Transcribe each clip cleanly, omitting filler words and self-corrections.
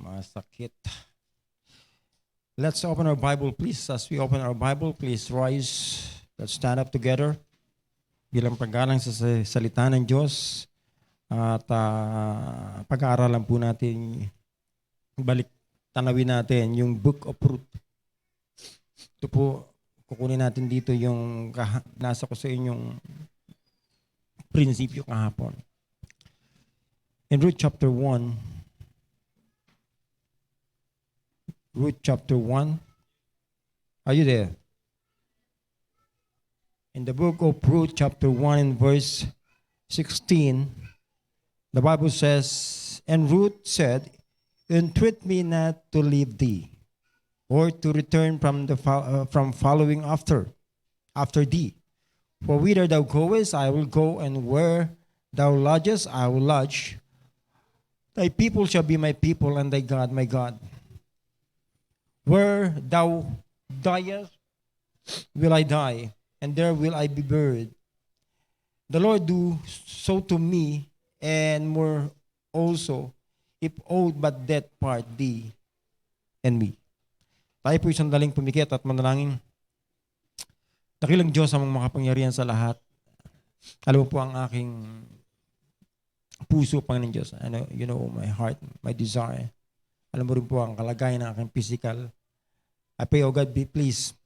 Masakit. Let's open our Bible, please. As we open our Bible, please rise. Let's stand up together bilang paggalang sa salita ng Diyos. At pag-aaralan po natin, balik tanawin natin yung Book of Ruth. Ito po, kukunin natin dito yung nasa ko sa inyong prinsipyo kahapon. In Ruth chapter 1, Ruth chapter 1. Are you there? In the book of Ruth chapter 1 and verse 16, the Bible says, "And Ruth said, Entreat me not to leave thee, or to return from following after thee. For whither thou goest, I will go, and where thou lodgest, I will lodge. Thy people shall be my people, and thy God my God. Where thou diest, will I die, and there will I be buried. The Lord do so to me, and more also, if aught but death part thee and me." Tayo po sandaling pumikit at manalangin. Dakilang Diyos ang makapangyarihan sa lahat. Alam mo po ang aking puso, Panginoon Diyos. You know my heart, my desire. Alam mo rin po ang kalagayan ng aking physical. I pray, oh God, please,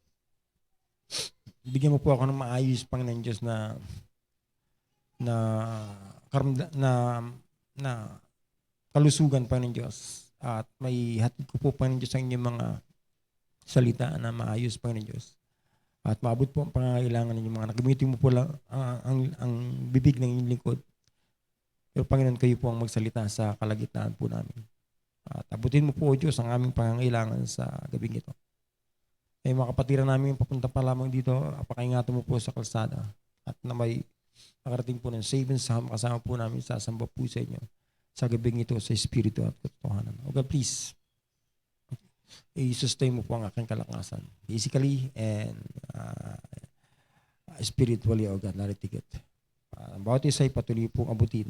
bigyan mo po ako ng maayos, Panginoon Diyos, na kalusugan, Panginoon Diyos. At may hatid ko po, Panginoon Diyos, ang inyong mga salita na maayos, Panginoon Diyos. At maabot po ang pangangailangan ninyo mga nagamitin mo po lang ang bibig ng inyong lingkod. Pero Panginoon, kayo po ang magsalita sa kalagitnaan po namin. At abutin mo po, O Diyos, ang aming pangangailangan sa gabing ito. Ay mga kapatiran namin papunta pa lamang dito, pakaingatan mo po sa kalsada. At na may makarating po ng savings kasama po namin sasamba po sa inyo sa gabing ito sa Espiritu at katotohanan. O God, please, i-sustain mo po ang aking kalakasan. Physically and spiritually, O God, naritigit. Bawat isa ay patuloy pong abutin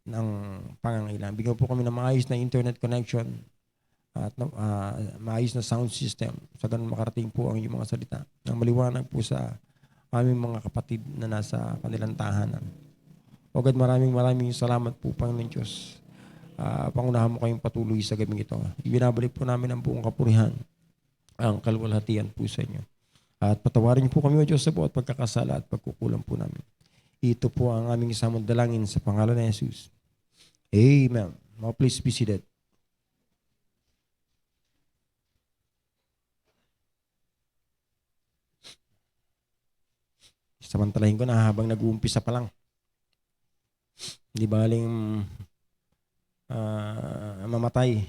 ng pangangailangan. Bigyan po kami ng maayos na internet connection at maayos na sound system. Sa ganun makarating po ang inyong mga salita ng maliwanag po sa aming mga kapatid na nasa kanilang tahanan. O God, maraming salamat po, Panginoon Diyos. Pangunahan mo kayong patuloy sa gabing ito. Ibinabalik po namin ang buong kapurihan, ang kalwalhatian po sa inyo. At patawarin po kami, O Diyos, sa buot pagkakasala at pagkukulang po namin. Ito po ang aming isamang dalangin sa pangalan ni Jesus. Amen. Now please be seated. Samantalahin ko na habang nag-uumpisa pa lang. Hindi baling mamatay.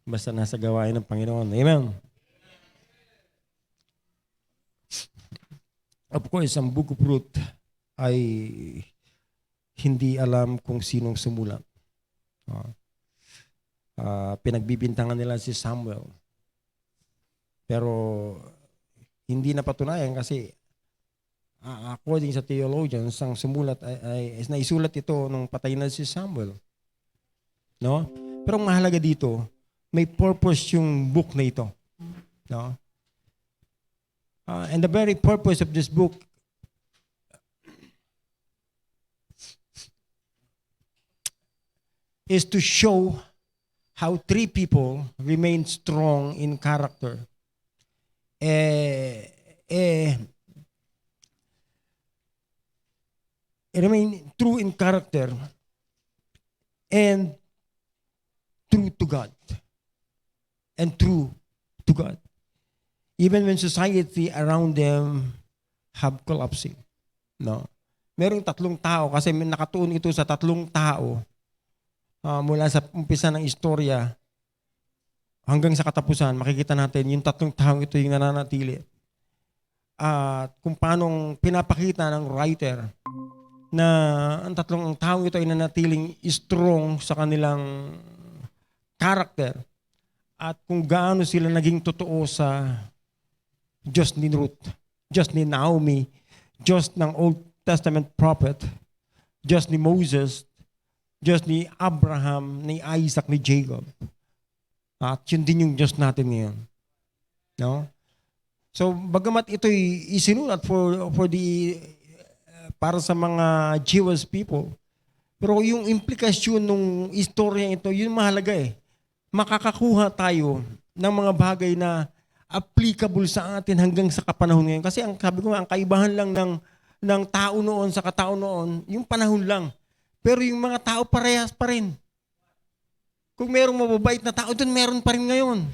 Basta nasa gawain ng Panginoon. Amen. Of course, ang Book of Ruth ay hindi alam kung sinong sumulat. Pinagbibintangan nila si Samuel. Pero hindi napatunayan kasi according sa theologians, ang sumulat ay naisulat ito nung patay na si Samuel. No? Pero ang mahalaga dito, may purpose yung book na ito. No? And the very purpose of this book is to show how three people remain strong in character. Remain true in character and true to God. And true to God. Even when society around them have collapsing. No? Merong tatlong tao kasi nakatuon ito sa tatlong tao mula sa umpisa ng istorya hanggang sa katapusan. Makikita natin yung tatlong tao ito yung nananatili. At kung paanong pinapakita ng writer na ang tatlong tao ito ay nanatiling strong sa kanilang character at kung gaano sila naging totoo sa Diyos ni Ruth, Diyos ni Naomi, Diyos ng Old Testament prophet, Diyos ni Moses, Diyos ni Abraham, ni Isaac, ni Jacob. At yun din yung Diyos natin ngayon. No? So, bagamat ito'y isinulat for the para sa mga Jewish people, pero yung implikasyon ng istorya ito, yun mahalaga eh. Makakakuha tayo ng mga bagay na applicable sa atin hanggang sa kapanahon ngayon. Kasi ang sabi ko, ang kaibahan lang ng tao noon sa katao noon, yung panahon lang. Pero yung mga tao parehas pa rin. Kung merong mababait na tao doon, meron pa rin ngayon.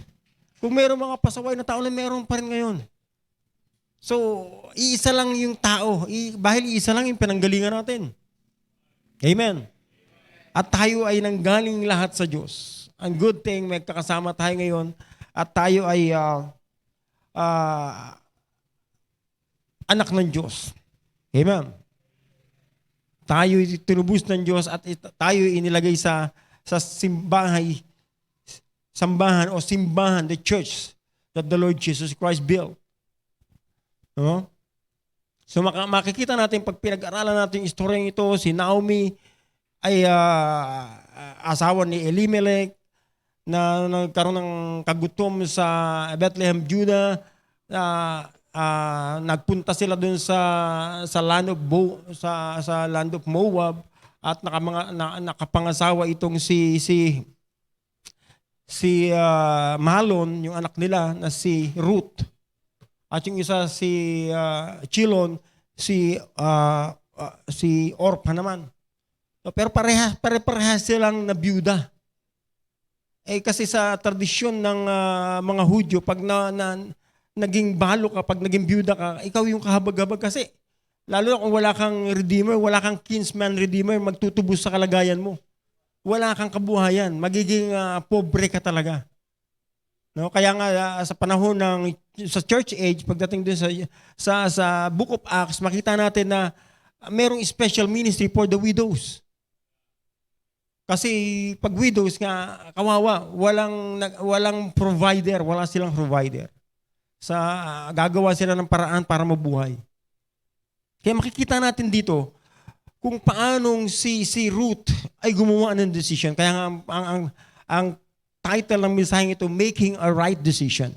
Kung merong mga pasaway na tao, meron pa rin ngayon. So, iisa lang yung tao. Dahil iisa lang yung pinanggalingan natin. Amen. At tayo ay nanggaling lahat sa Diyos. Ang good thing, may kakasama tayo ngayon at tayo ay anak ng Diyos. Amen. Tayo tinubos ng Diyos at tayo inilagay sa sambahan o simbahan, the church that the Lord Jesus Christ built. No? So makikita natin pag pinag-aralan natin yung istoryang ito, si Naomi ay asawa ni Elimelech na nagkaroon ng kagutom sa Bethlehem, Judah. Nagpunta sila dun sa land of Moab at nakapangasawa itong si Mahlon, yung anak nila na si Ruth. At yung isa si Chilon, si Orpah naman. Pero pare-parehas silang nabiyuda. Kasi sa tradisyon ng mga Hudyo, pag naging balo ka, pag naging biyuda ka, ikaw yung kahabag-habag kasi. Lalo na kung wala kang redeemer, wala kang kinsman redeemer, magtutubos sa kalagayan mo. Wala kang kabuhayan, magiging pobre ka talaga. No, kaya nga sa panahon sa church age, pagdating din sa Book of Acts, makita natin na merong special ministry for the widows. Kasi pag widows nga, kawawa, walang provider, wala silang provider. Gagawa sila ng paraan para mabuhay. Kaya makikita natin dito kung paanong si Ruth ay gumawa ng decision. Kaya nga ang title ng mensaheng ito, Making a Right Decision.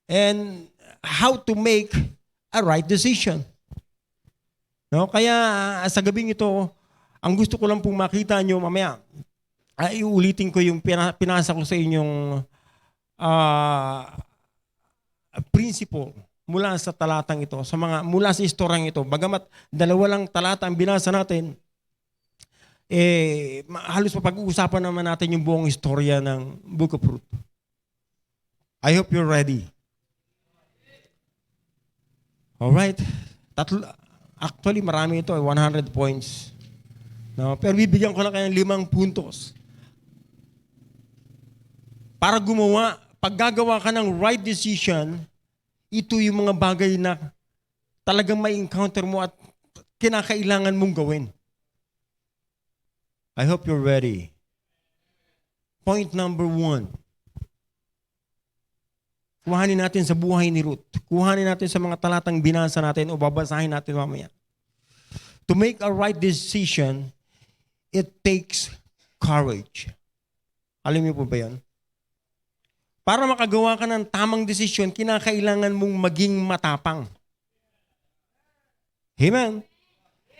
And how to make a right decision. No? Kaya sa gabing ito, ang gusto ko lang pong makita nyo mamaya, iulitin ko yung pinasa ko sa inyong principle mula sa talatang ito, mula sa istoryang ito. Bagamat dalawa lang talata ang binasa natin, halos mapag-uusapan naman natin yung buong istorya ng Book of Ruth. I hope you're ready. Alright. Actually, marami ito. 100 points. No? Pero bibigyan ko lang kayo ng 5 puntos. Para pag gagawa ka ng right decision, ito yung mga bagay na talagang may encounter mo at kinakailangan mong gawin. I hope you're ready. Point number 1. Kuhanin natin sa buhay ni Ruth. Kuhanin natin sa mga talatang binasa natin o babasahin natin mamaya. To make a right decision, it takes courage. Alam niyo po ba yan? Para makagawa ka ng tamang desisyon, kinakailangan mong maging matapang. Amen?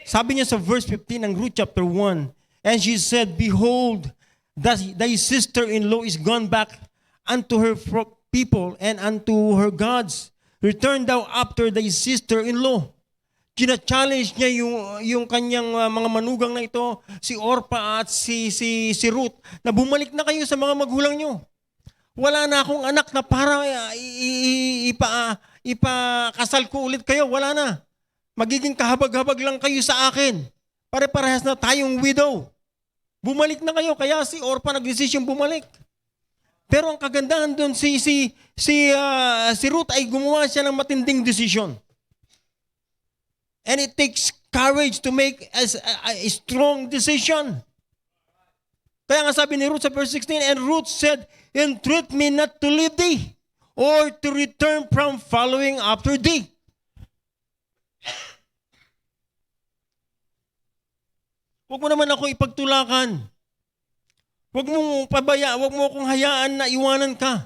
Sabi niya sa verse 15 ng Ruth chapter 1, and she said, Behold, thy sister-in-law is gone back unto her people and unto her gods. Return thou after thy sister-in-law. Gina-challenge niya yung kanyang mga manugang na ito, si Orpah at si Ruth, na bumalik na kayo sa mga magulang nyo. Wala na akong anak na para ipakasal ko ulit kayo. Wala na. Magiging kahabag-habag lang kayo sa akin. Pare-parehas na tayong widow. Bumalik na kayo. Kaya si Orpah nag-desisyon bumalik. Pero ang kagandahan doon, si Ruth ay gumawa siya ng matinding desisyon. And it takes courage to make a strong decision. Kaya nga sabi ni Ruth sa verse 16, and Ruth said, Entreat me not to leave thee, or to return from following after thee. Huwag mo naman ako ipagtulakan. Wag mo akong hayaan na iwanan ka.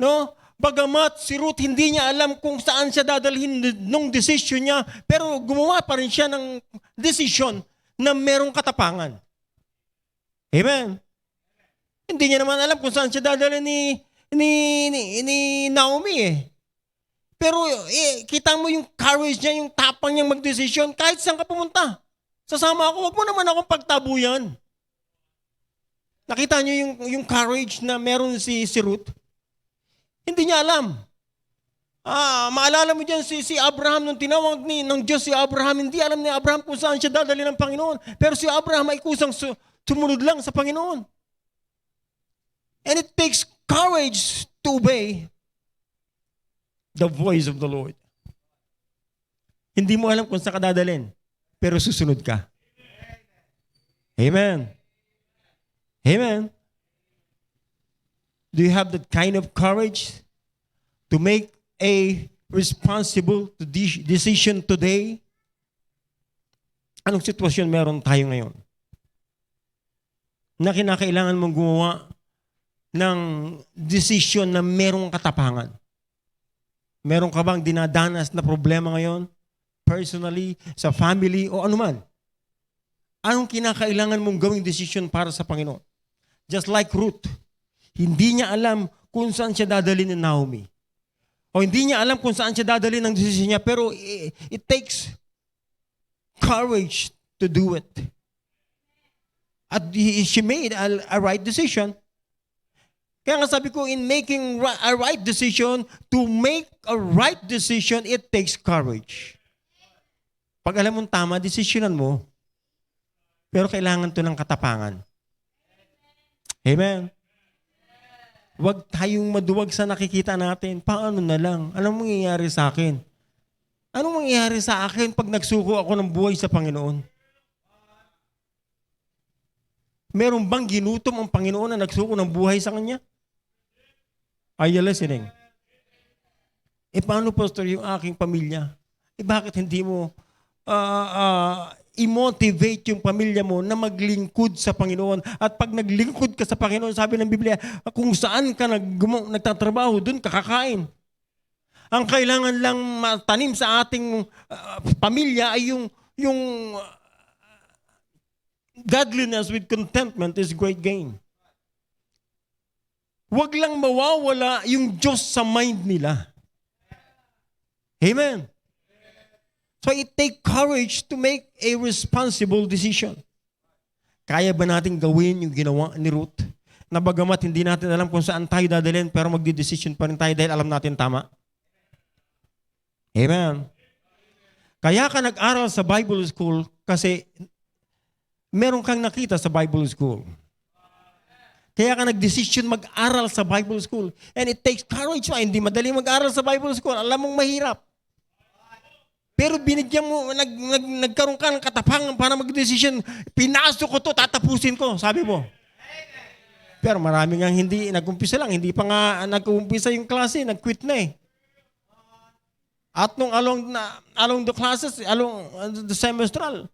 No? Bagamat si Ruth hindi niya alam kung saan siya dadalhin nung decision niya, pero gumawa pa rin siya ng decision na merong katapangan. Amen. Hindi niya naman alam kung saan siya dadalhin ni Naomi eh. Pero kita mo yung courage niya, yung tapang niyang magdesisyon kahit saan ka pumunta. Sasama ako, wag mo naman akong pagtabuyan. Nakita niyo yung courage na meron si Ruth? Hindi niya alam. Maalala mo dyan si Abraham, nung tinawag ng Diyos si Abraham, hindi alam ni Abraham kung saan siya dadali ng Panginoon. Pero si Abraham ay kusang sumunod lang sa Panginoon. And it takes courage to obey the voice of the Lord. Hindi mo alam kung saan ka dadalhin, pero susunod ka. Amen. Amen. Do you have that kind of courage to make a responsible decision today? Anong sitwasyon meron tayo ngayon? Na kinakailangan mong gumawa ng decision na merong katapangan. Meron ka bang dinadanas na problema ngayon? Personally, sa family, o anuman? Anong kinakailangan mong gawing decision para sa Panginoon? Just like Ruth, hindi niya alam kung saan siya dadalhin ni Naomi. O hindi niya alam kung saan siya dadalhin ng decision niya, pero it takes courage to do it. At she made a right decision. Kaya nga sabi ko, in making a right decision, to make a right decision, it takes courage. Pag alam mong tama, desisyonan mo. Pero kailangan to ng katapangan. Amen. Huwag tayong maduwag sa nakikita natin. Paano na lang? Anong mangyayari sa akin? Anong mangyayari sa akin pag nagsuko ako ng buhay sa Panginoon? Meron bang ginutom ang Panginoon na nagsuko ng buhay sa Kanya? Are you listening? Paano, Pastor, yung aking pamilya? Bakit hindi mo i-motivate yung pamilya mo na maglingkod sa Panginoon? At pag naglingkod ka sa Panginoon, sabi ng Biblia, kung saan ka nagtatrabaho, dun ka kakain. Ang kailangan lang matanim sa ating pamilya ay yung godliness with contentment is great gain. Huwag lang mawawala yung Diyos sa mind nila. Amen. So it takes courage to make a responsible decision. Kaya ba natin gawin yung ginawa ni Ruth? Na bagamat hindi natin alam kung saan tayo dadalhin, pero magdi-decision pa rin tayo dahil alam natin tama. Amen. Kaya ka nag-aral sa Bible school kasi meron kang nakita sa Bible school. Kaya ka nag-decision mag-aral sa Bible school. And it takes courage. Hindi madali mag-aral sa Bible school. Alam mong mahirap. Pero binigyan mo, nagkaroon ka ng katapangan para mag-decision. Pinasok ko to, tatapusin ko, sabi mo. Pero marami nga hindi, nag-umpisa lang. Hindi pa nga nag-umpisa yung klase, nag-quit na eh. At nung along the classes, along the semestral,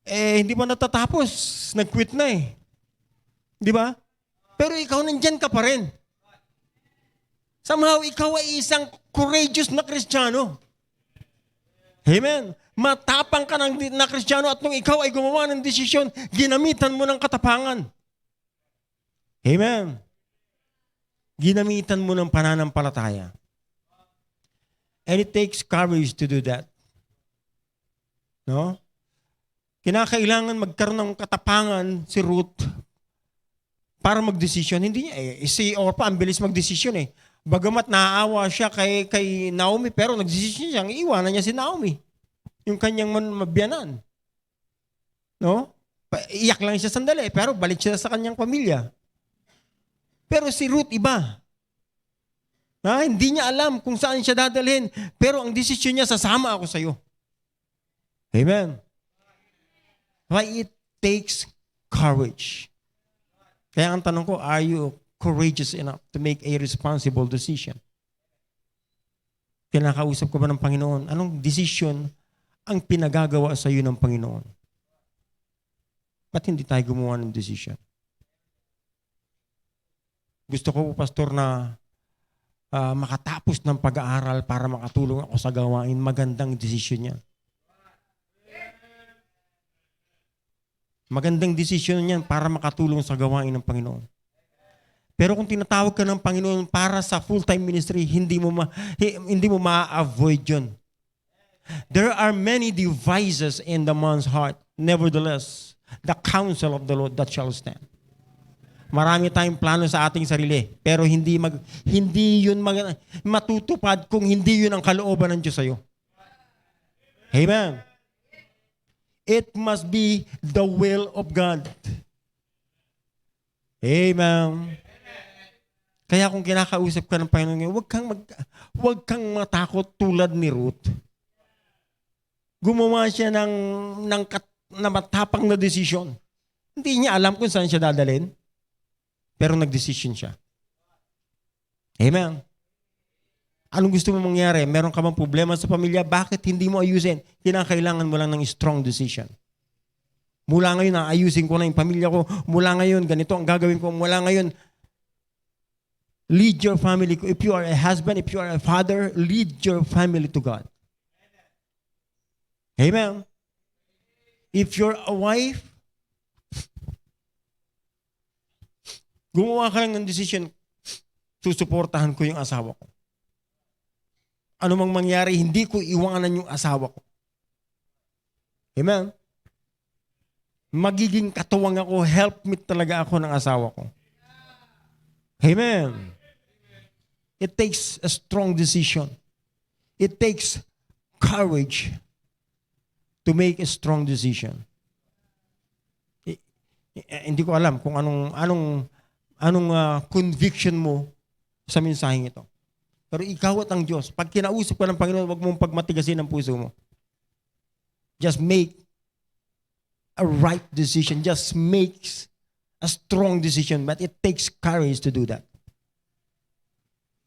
hindi pa natatapos, nag-quit na eh. Di ba? Pero ikaw nandyan ka pa rin. Somehow, ikaw ay isang courageous na Kristiyano. Amen. Matapang ka na Kristiyano at nung ikaw ay gumawa ng desisyon, ginamitan mo ng katapangan. Amen. Ginamitan mo ng pananampalataya. And it takes courage to do that. No? Kinakailangan magkaroon ng katapangan si Ruth para magdesisyon. Hindi niya si Orpah ang bilis magdesisyon eh. Bagamat naaawa siya kay Naomi, pero nagdesisyon siya, iwanan niya si Naomi. Yung kanyang mabiyanan. No? Iyak lang siya sandali, pero balik siya sa kanyang pamilya. Pero si Ruth iba. Hindi niya alam kung saan siya dadalhin, pero ang desisyon niya, sasama ako sa iyo. Amen. Why it takes courage. Kaya ang tanong ko, are you courageous enough to make a responsible decision? Kinakausap ko ba ng Panginoon? Anong decision ang pinagagawa sa iyo ng Panginoon? Ba't hindi tayo gumawa ng decision? Gusto ko, Pastor, na makatapos ng pag-aaral para makatulong ako sa gawain. Magandang decision yan. Magandang decision yan para makatulong sa gawain ng Panginoon. Pero kung tinatawag ka ng Panginoon para sa full-time ministry, hindi mo ma-avoid yun. There are many devices in the man's heart. Nevertheless, the counsel of the Lord that shall stand. Marami tayong plano sa ating sarili, pero hindi yun matutupad kung hindi yun ang kalooban ng Diyos sa'yo. Amen. It must be the will of God. Amen. Kaya kung kinakausap ka ng Panginoon, huwag kang matakot tulad ni Ruth. Gumawa siya ng matapang na desisyon. Hindi niya alam kung saan siya dadalhin, pero nag-decision siya. Amen. Anong gusto mo mangyari? Meron ka bang problema sa pamilya? Bakit hindi mo ayusin? Kinakailangan mo lang ng strong decision. Mula ngayon, ayusin ko na yung pamilya ko. Mula ngayon, ganito ang gagawin ko. Mula ngayon, lead your family. If you are a husband, if you are a father, lead your family to God. Amen. If you're a wife, gumawa ka lang ng decision, susuportahan ko yung asawa ko. Ano mang mangyari, hindi ko iwanan yung asawa ko. Amen. Magiging katuwang ako, helpmeet talaga ako ng asawa ko. Amen. It takes a strong decision. It takes courage to make a strong decision. Hindi ko alam kung anong conviction mo sa mensaheng ito. Pero ikaw at ang Diyos, pag kinausap ka ng Panginoon, huwag mong pagmatigasin ang puso mo. Just make a right decision. Just make a strong decision. But it takes courage to do that.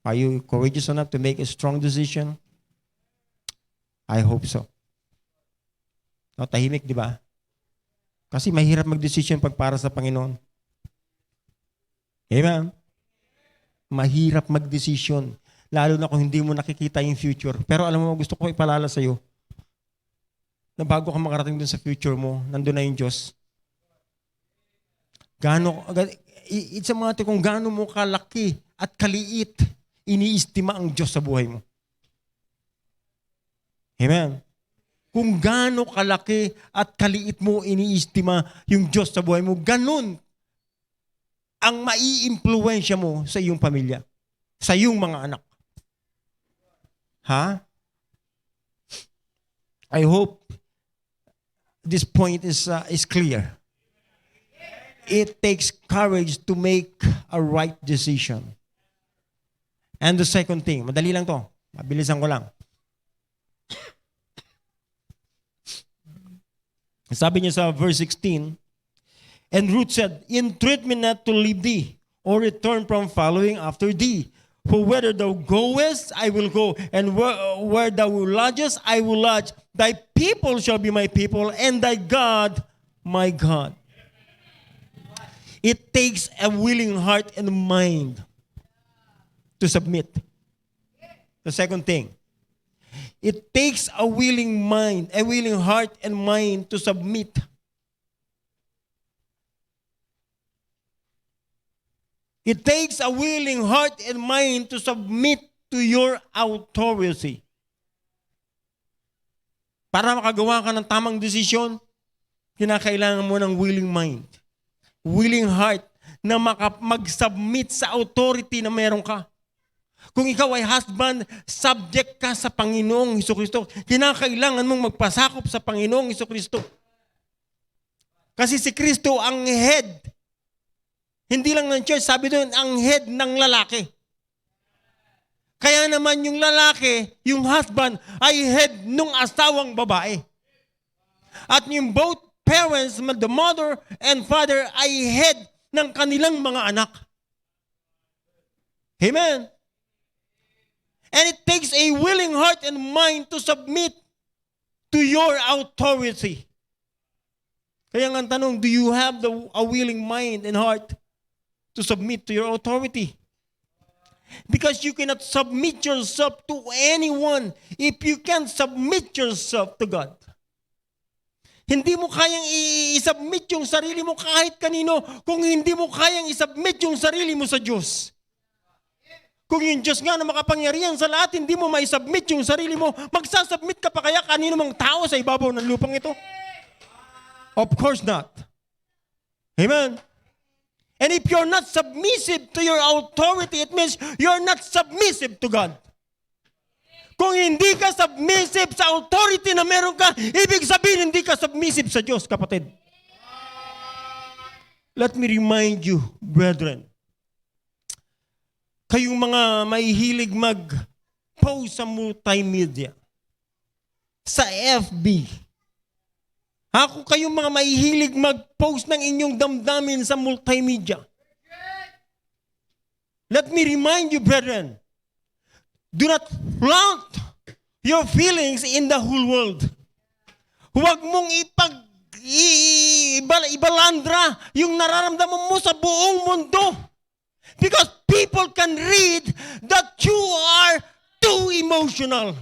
Are you courageous enough to make a strong decision? I hope so. No, tahimik, di ba? Kasi mahirap mag-decision pag para sa Panginoon. Amen? Mahirap mag-decision. Lalo na kung hindi mo nakikita yung future. Pero alam mo, gusto ko ipalala sa iyo na bago ka makarating dun sa future mo, nandun na yung Diyos. It's a matter kung gaano mo kalaki at kaliit iniistima ang Diyos sa buhay mo. Amen? Kung gaano kalaki at kaliit mo iniistima yung Diyos sa buhay mo, ganun ang mai-impluwensya mo sa iyong pamilya, sa iyong mga anak. Ha? I hope this point is clear. It takes courage to make a right decision. And the second thing, madali lang to. Mabilisan ko lang. Sabi niya sa verse 16, and Ruth said, entreat me not to leave thee, or return from following after thee. For whether thou goest, I will go, and where thou lodgest, I will lodge. Thy people shall be my people, and thy God, my God. It takes a willing heart and mind to submit. The second thing, it takes a willing mind, a willing heart and mind to submit. It takes a willing heart and mind to submit to your authority. Para makagawa ka ng tamang desisyon, kinakailangan mo ng willing mind, willing heart na mag-submit sa authority na meron ka. Kung ikaw ay husband, subject ka sa Panginoong Hesukristo. Kinakailangan mong magpasakop sa Panginoong Hesukristo. Kasi si Kristo ang head. Hindi lang ng church, sabi doon, ang head ng lalaki. Kaya naman yung lalaki, yung husband, ay head ng asawang babae. At yung both parents, the mother and father, ay head ng kanilang mga anak. Amen. And it takes a willing heart and mind to submit to your authority. Kaya nga ang tanong, do you have a willing mind and heart to submit to your authority? Because you cannot submit yourself to anyone if you can't submit yourself to God. Hindi mo kayang i-submit yung sarili mo kahit kanino kung hindi mo kayang i-submit yung sarili mo sa Diyos. Kung yung Diyos nga na makapangyarihan sa lahat, hindi mo ma-submit yung sarili mo, magsasubmit ka pa kaya kanino mang tao sa ibabaw ng lupang ito? Of course not. Amen. And if you're not submissive to your authority, it means you're not submissive to God. Kung hindi ka submissive sa authority na meron ka, ibig sabihin hindi ka submissive sa Diyos, kapatid. Let me remind you, brethren, kayong mga mahihilig mag-post sa multimedia, sa FB, kung kayong mga mahihilig mag-post ng inyong damdamin sa multimedia, let me remind you, brethren, do not flaunt your feelings in the whole world. Huwag mong ibalandra yung nararamdaman mo sa buong mundo. Because people can read that you are too emotional.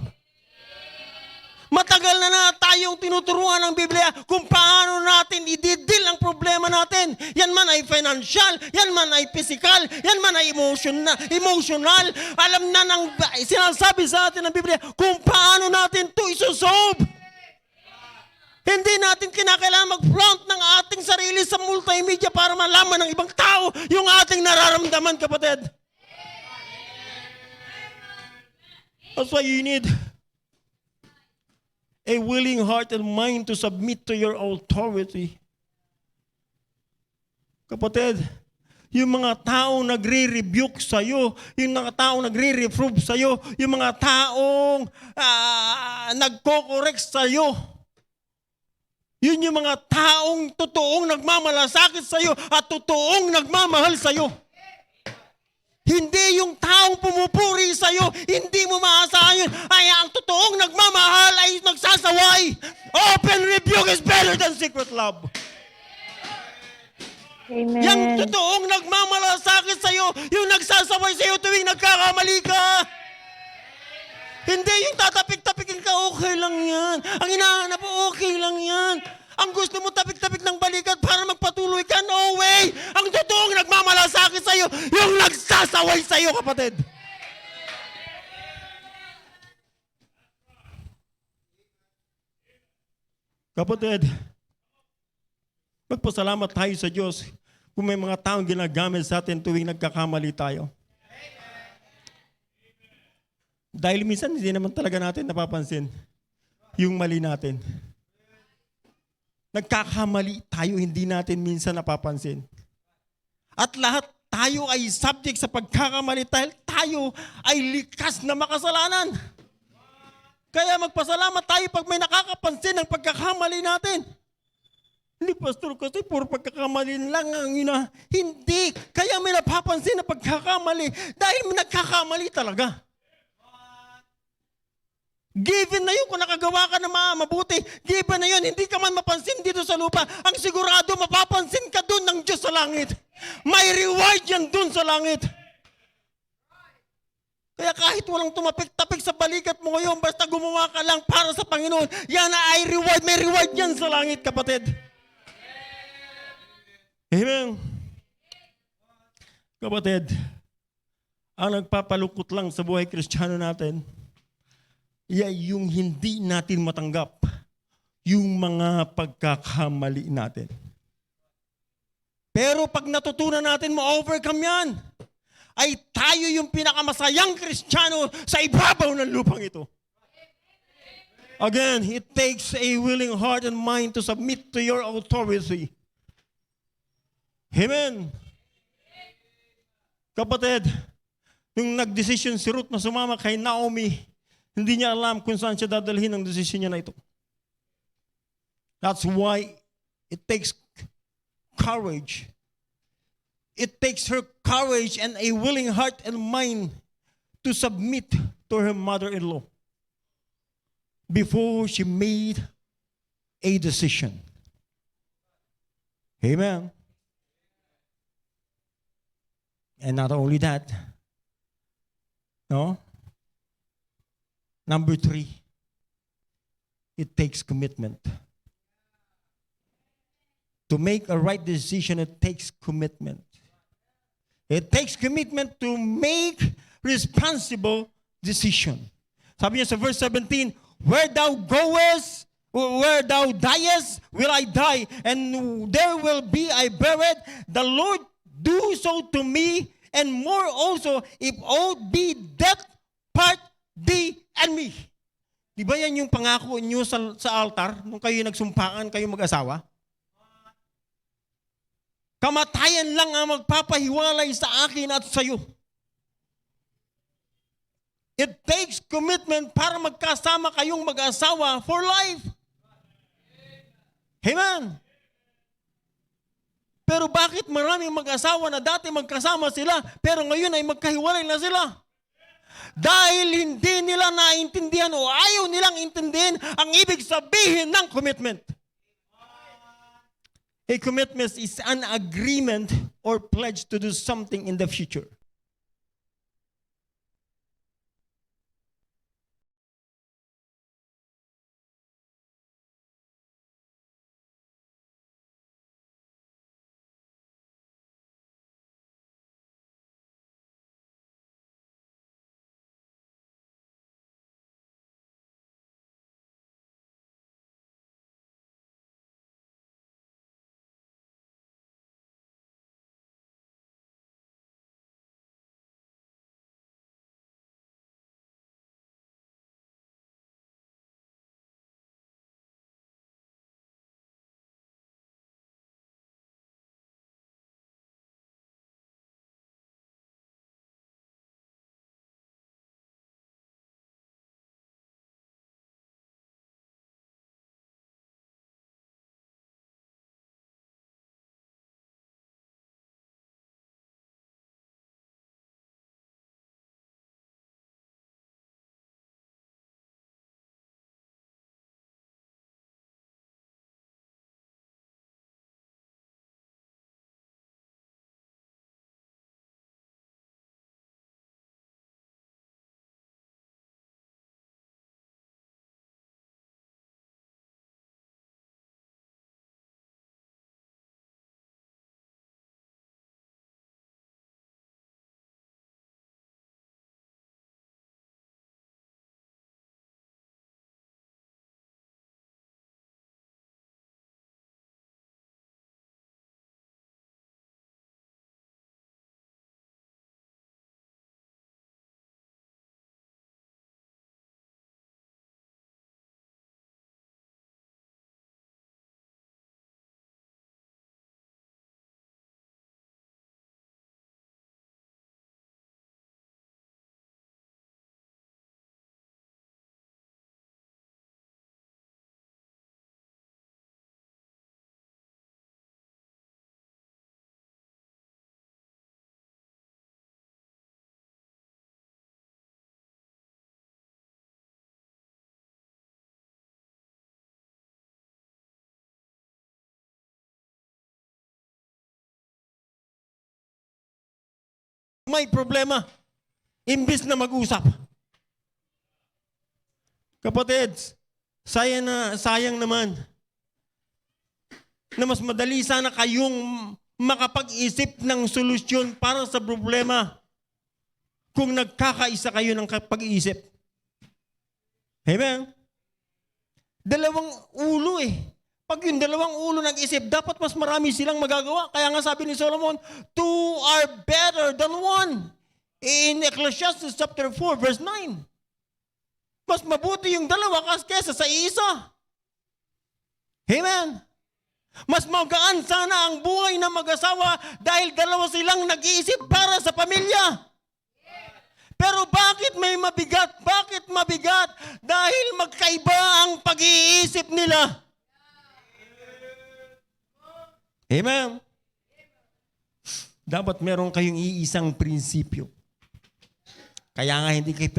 Matagal na tayong tinuturuan ng Biblia kung paano natin i-deal ang problema natin. Yan man ay financial, yan man ay physical, yan man ay emotional. Alam na ng sinasabi sa atin ng Biblia kung paano natin ito isusolve. Hindi natin kinakailangan mag-flaunt ng ating sarili sa multimedia para malaman ng ibang tao yung ating nararamdaman, kapatid. That's why you need a willing heart and mind to submit to your authority. Kapatid, yung mga taong nagre-rebuke sa'yo, yung mga taong nagre-reprove sa'yo, yung mga taong nagko-correct sa'yo, yun yung mga taong totoong nagmamalasakit sa'yo at totoong nagmamahal sa'yo. Hindi yung taong pumupuri sa'yo, hindi mo maasahan yun. Ay, ang totoong nagmamahal ay nagsasaway. Open rebuke is better than secret love. Amen. Yung totoong nagmamalasakit sa'yo, yung nagsasaway sa'yo tuwing nagkakamali ka. Hindi yung tatapik-tapikin ka, okay lang yan. Ang hinahanap mo, okay lang yan. Ang gusto mo tapik-tapik ng balikat para magpatuloy ka, no way! Ang totoong nagmamalasakit sa'yo, yung nagsasaway sa'yo, kapatid. Kapatid, magpasalamat tayo sa Diyos kung may mga taong ginagamit sa atin tuwing nagkakamali tayo. Dahil minsan hindi naman talaga natin napapansin yung mali natin. Nagkakamali tayo, hindi natin minsan napapansin. At lahat tayo ay subject sa pagkakamali dahil tayo ay likas na makasalanan. Kaya magpasalamat tayo pag may nakakapansin ng pagkakamali natin. Hindi, pastor, kasi puro pagkakamali lang ang ina. Hindi. Kaya may napapansin na pagkakamali dahil may nagkakamali talaga. Given na yun kung nakagawa ka na mabuti. Given na yun, hindi ka man mapansin dito sa lupa. Ang sigurado, mapapansin ka dun ng Diyos sa langit. May reward yan dun sa langit. Kaya kahit walang tumapik-tapik sa balikat mo ngayon, basta gumawa ka lang para sa Panginoon, yan ay reward. May reward yan sa langit, kapatid. Amen. Kapatid, ang nagpapalungkot lang sa buhay Kristiyano natin, yung hindi natin matanggap yung mga pagkakamali natin. Pero pag natutunan natin ma-overcome yan, ay tayo yung pinakamasayang Kristiyano sa ibabaw ng lupang ito. Again, it takes a willing heart and mind to submit to your authority. Amen. Kapatid, nung nag-decision si Ruth na sumama kay Naomi, hindi niya alam kung saan siya dadalhin ang desisyon niya na ito. That's why it takes courage. It takes her courage and a willing heart and mind to submit to her mother-in-law before she made a decision. Amen. And not only that, no? Number 3, it takes commitment. To make a right decision, it takes commitment. It takes commitment to make responsible decision. Sabi niya sa verse 17, where thou goest, where thou diest, will I die, and there will be I buried. The Lord do so to me, and more also, if all be death part thee and me. Di ba yan yung pangako niyo sa altar nung kayo nagsumpaan, kayo mag-asawa? Kamatayan lang ang magpapahiwalay sa akin at sa iyo. It takes commitment para magkasama kayong mag-asawa for life. Amen. Pero bakit maraming mag-asawa na dati magkasama sila, pero ngayon ay magkahiwalay na sila? Dahil hindi nila naintindihan o ayaw nilang intindihin ang ibig sabihin ng commitment. A commitment is an agreement or pledge to do something in the future. May problema, imbis na mag-usap. Kapatid, sayang naman na mas madali sana kayong makapag-isip ng solusyon para sa problema kung nagkakaisa kayo ng pag-iisip. Amen? Dalawang ulo eh. Pag yung dalawang ulo nag-isip, dapat mas marami silang magagawa. Kaya nga sabi ni Solomon, 2 are better than 1. In Ecclesiastes chapter 4, verse 9. Mas mabuti yung dalawa kaysa sa isa. Amen. Mas magaan sana ang buhay ng mag-asawa dahil dalawa silang nag-iisip para sa pamilya. Pero bakit may mabigat? Bakit mabigat? Dahil magkaiba ang pag-iisip nila. Amen. Dapat meron kayong iisang prinsipyo. Kaya nga hindi kayo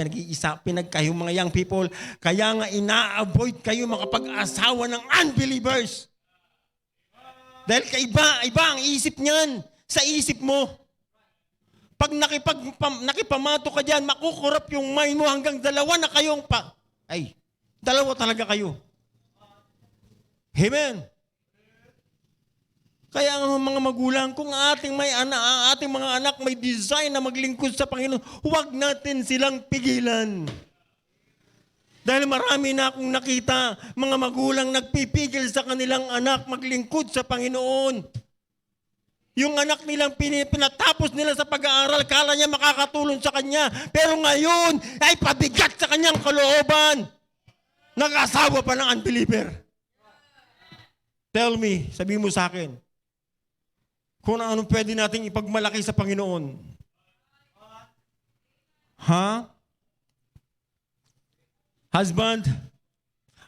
pinagkayong mga young people, kaya nga ina-avoid kayo makapag-asawa ng unbelievers. Dahil iba ang isip niyan sa isip mo. Pag nakipamato ka dyan, makukurap yung mind mo hanggang dalawa na kayong dalawa talaga kayo. Amen. Kaya ang mga magulang, kung ating mga anak may design na maglingkod sa Panginoon, huwag natin silang pigilan. Dahil marami na akong nakita, mga magulang nagpipigil sa kanilang anak maglingkod sa Panginoon. Yung anak nilang pinatapos nila sa pag-aaral, kala niya makakatulong sa kanya. Pero ngayon, ay pabigat sa kanyang kalooban. Nag-asawa pa ng unbeliever. Tell me, sabihin mo sa akin, kung ano pwede nating ipagmalaki sa Panginoon. Ha? Husband,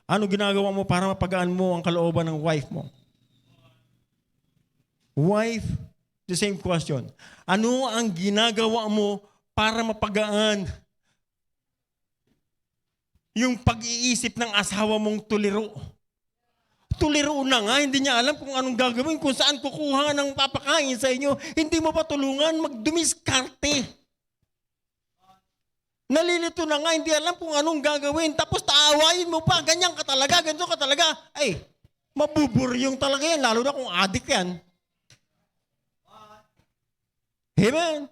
ano ginagawa mo para mapagaan mo ang kalooban ng wife mo? Wife, the same question. Ano ang ginagawa mo para mapagaan yung pag-iisip ng asawa mong tuliro? Tuliro na nga, hindi niya alam kung anong gagawin, kung saan kukuha ng papakain sa inyo. Hindi mo pa tulungan, magdumiskarte. Nalilito na nga, hindi alam kung anong gagawin. Tapos taawayin mo pa, ganyan ka talaga, ganito ka talaga. Ay, mabuburyong talaga yan, lalo na kung adik yan. Amen.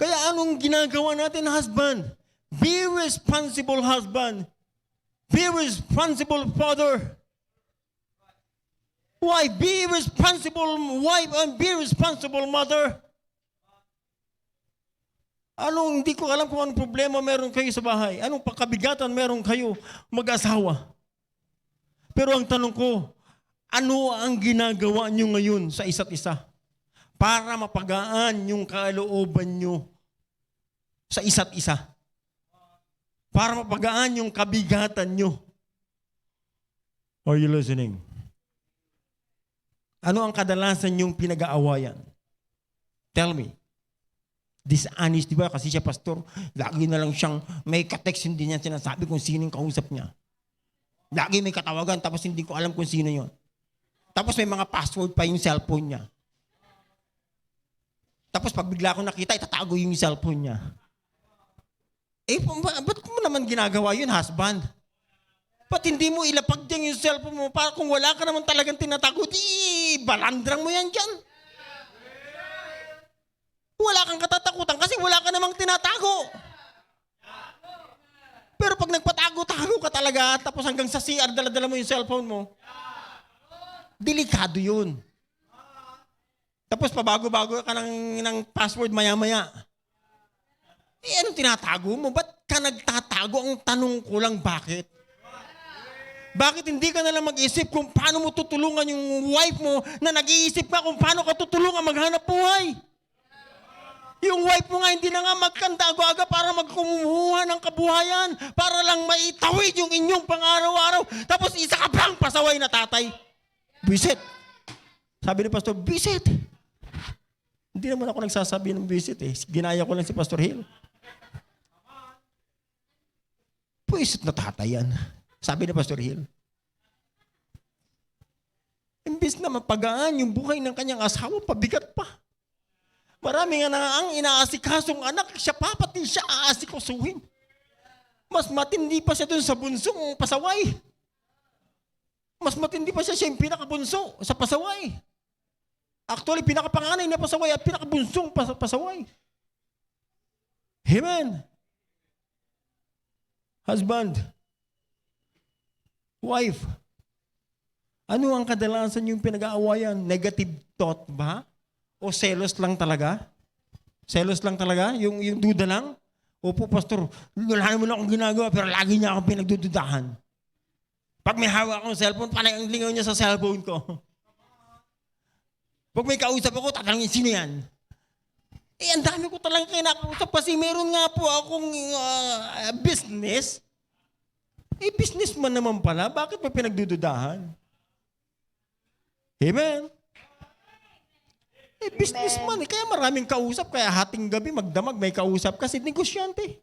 Kaya anong ginagawa natin, husband? Be responsible husband. Be responsible father. Why? Be responsible wife and be responsible mother. Hindi ko alam kung anong problema meron kayo sa bahay. Anong pagkabigatan meron kayo mag-asawa. Pero ang tanong ko, ano ang ginagawa nyo ngayon sa isa't isa? Para mapagaan yung kalooban nyo sa isa't isa. Para mapagaan yung kabigatan nyo. Are you listening? Ano ang kadalasan yung pinag-aawayan? Tell me. Dishonest, di ba? Kasi siya pastor, lagi na lang siyang may ka-text, hindi niya sinasabi kung sino yung kausap niya. Lagi may katawagan, tapos hindi ko alam kung sino yon. Tapos may mga password pa yung cellphone niya. Tapos pag bigla akong nakita, itatago yung cellphone niya. Ba't mo naman ginagawa yun, husband? Ba't hindi mo ilapag dyan yung cellphone mo para kung wala ka naman talagang tinatago, di balandrang mo yan dyan. Wala kang katatakutan kasi wala ka namang tinatago. Pero pag nagpatago-tago ka talaga, tapos hanggang sa CR, dala-dala mo yung cellphone mo, delikado yun. Tapos pabago-bago ka ng password maya-maya. Anong tinatago mo? Ba't ka nagtatago? Ang tanong ko lang, bakit? Bakit hindi ka nalang mag-isip kung paano mo tutulungan yung wife mo na nag-iisip ka kung paano ka tutulungan maghanap buhay? Yung wife mo nga hindi na nga magkanda-aga para magkumuha ng kabuhayan para lang maitawid yung inyong pang-araw-araw. Tapos isa ka pang pasaway na tatay. Visit. Sabi ni Pastor, visit. Hindi naman ako nagsasabi ng visit eh. Ginaya ko lang si Pastor Hill. Puisit na tatay yan. Sabi ni Pastor Hill. Imbis na mapagaan yung buhay ng kanyang asawa, pabigat pa. Marami nga na ang inaasikasong anak, siya pa, pati siya aasikasuhin. Mas matindi pa siya dun sa bunsong pasaway. Mas matindi pa siya yung pinakabunso sa pasaway. Actually, pinakapanganay na pasaway at pinakabunsong pasaway. Amen. Husband, wife, ano ang kadalasan yung pinag-aawayan? Negative thought ba? O selos lang talaga? Selos lang talaga? Yung duda lang? Opo, pastor, wala naman akong ginagawa pero lagi niya akong pinagdududahan. Pag may hawak akong cellphone, panay ang lingaw niya sa cellphone ko. Pag may kausap ako, tatanungin, sino yan? Ang dami ko talagang kinakausap kasi meron nga po akong business. Businessman naman pala. Bakit may pinagdududahan? Amen. Businessman. Kaya maraming kausap. Kaya hating gabi, magdamag, may kausap kasi negosyante.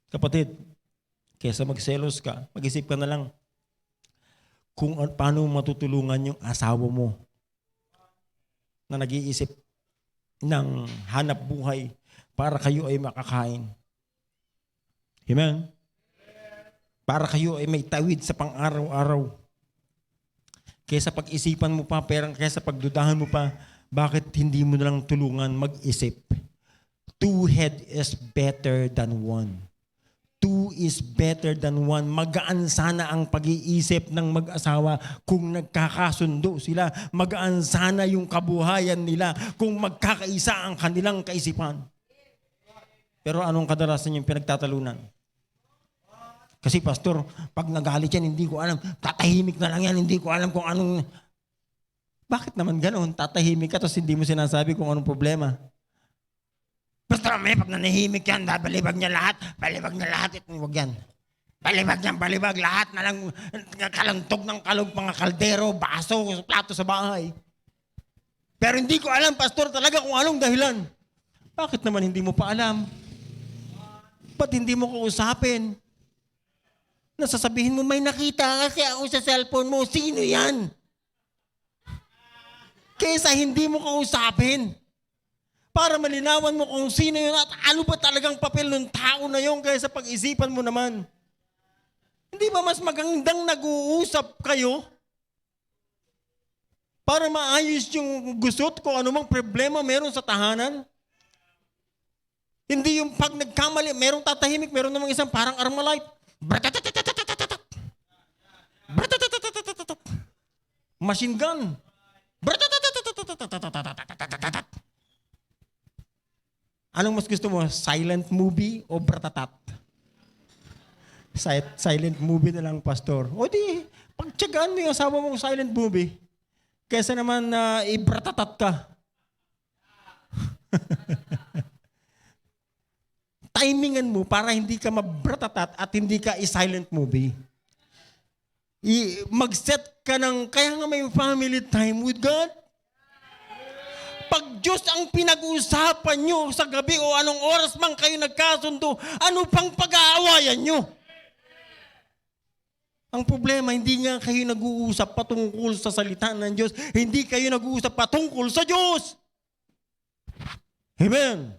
Kapatid, kesa magselos ka, mag-isip ka na lang kung paano matutulungan yung asawa mo na nag-iisip ng hanap buhay para kayo ay makakain. Amen? Para kayo ay may tawid sa pang-araw-araw. Kesa pag-isipan mo pa, kesa pagdudahan mo pa, bakit hindi mo na lang tulungan mag-isip? Two head is better than one. Two is better than one. Magaan sana ang pag-iisip ng mag-asawa kung nagkakasundo sila. Magaan sana yung kabuhayan nila kung magkakaisa ang kanilang kaisipan. Pero anong kadalasan yung pinagtatalunan? Kasi pastor, pag nagalit yan, hindi ko alam. Tatahimik na lang yan, hindi ko alam kung anong... Bakit naman ganoon? Tatahimik ka tapos hindi mo sinasabi kung anong problema. Pastor, may pag nanahimik yan, balibag niya lahat. Huwag yan. Balibag, lahat na lang kalantog ng kalog, mga kaldero, baso, plato sa bahay. Pero hindi ko alam, pastor, talaga kung anong dahilan. Bakit naman hindi mo pa alam? Ba't hindi mo kausapin? Nasasabihin mo, may nakita kasi ako sa cellphone mo. Sino yan? Kaysa hindi mo kausapin. Para malinawan mo kung sino yun at ano ba talagang papel ng tao na yun kaysa pag-isipan mo naman. Hindi ba mas magandang nag-uusap kayo para maayos yung gusot kung anumang problema meron sa tahanan? Hindi yung pag nagkamali, merong tatahimik, meron namang isang parang Armalite. Machine gun. Anong mas gusto mo? Silent movie o bratatat? Silent movie na lang, pastor. O di, pagtsagaan mo yung asawa mong silent movie, kaysa naman ibratatat ka. Timingan mo para hindi ka mabratatat at hindi ka i-silent movie. Mag-set ka ng, kaya nga may family time with God. Pag Diyos ang pinag-uusapan nyo sa gabi o anong oras man kayo nagkasundo, ano pang pag-aawayan nyo? Ang problema, hindi nga kayo nag-uusap patungkol sa salita ng Diyos. Hindi kayo nag-uusap patungkol sa Diyos. Amen.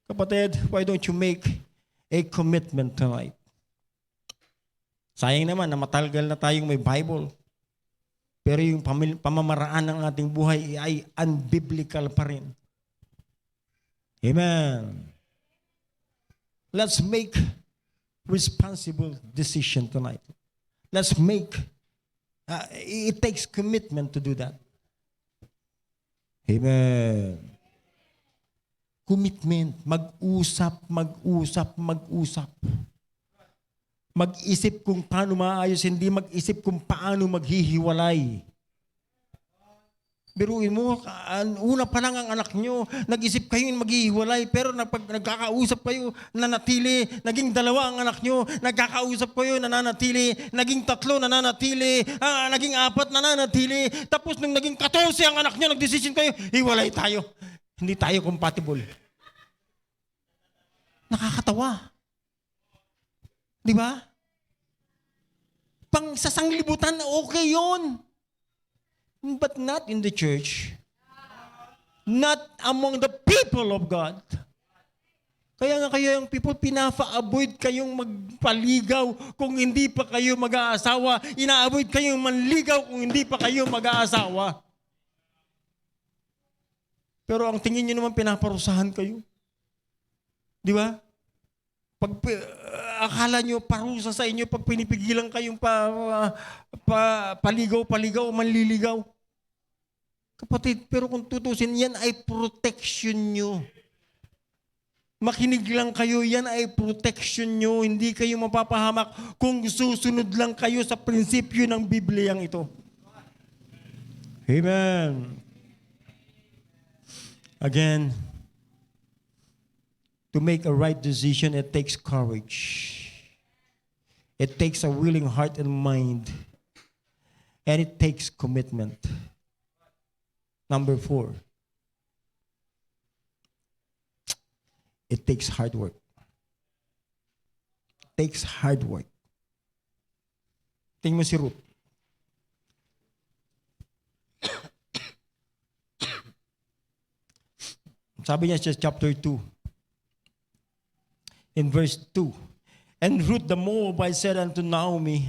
Kapatid, why don't you make a commitment tonight? Sayang naman na matagal na tayong may Bible. Pero yung pamamaraan ng ating buhay ay unbiblical pa rin. Amen. Let's make responsible decision tonight. Let's make, it takes commitment to do that. Amen. Commitment. Mag-usap. Mag-isip kung paano maayos, hindi mag-isip kung paano maghihiwalay. Biruin mo, una pa lang ang anak nyo, nag-isip kayo yung maghihiwalay, pero pag nagkakausap kayo, nananatili, naging dalawa ang anak nyo, nagkakausap kayo, nananatili, naging 3, nananatili, naging 4, nananatili, tapos nung naging 14 ang anak nyo, nagdesisyon kayo, hiwalay tayo. Hindi tayo compatible. Nakakatawa. Di ba? Pang sa sanglibutan, okay yun. But not in the church. Not among the people of God. Kaya nga kayo yung people, pinafa-avoid kayong magpaligaw kung hindi pa kayo mag-aasawa. Ina-avoid kayong manligaw kung hindi pa kayo mag-aasawa. Pero ang tingin nyo naman, pinaparusahan kayo. Di ba? Pag akala nyo parusa sa inyo pag pinipigilan kayong paligaw, manliligaw. Kapatid, pero kung tutusin, yan ay protection nyo. Makinig lang kayo, yan ay protection nyo. Hindi kayo mapapahamak kung susunod lang kayo sa prinsipyo ng Bibliyang ito. Amen. Again, to make a right decision, it takes courage. It takes a willing heart and mind. And it takes commitment. Number 4. It takes hard work. takes hard work. Tingnan mo si Ruth. Sabi niya sa chapter 2, in verse 2, and Ruth the Moabite said unto Naomi,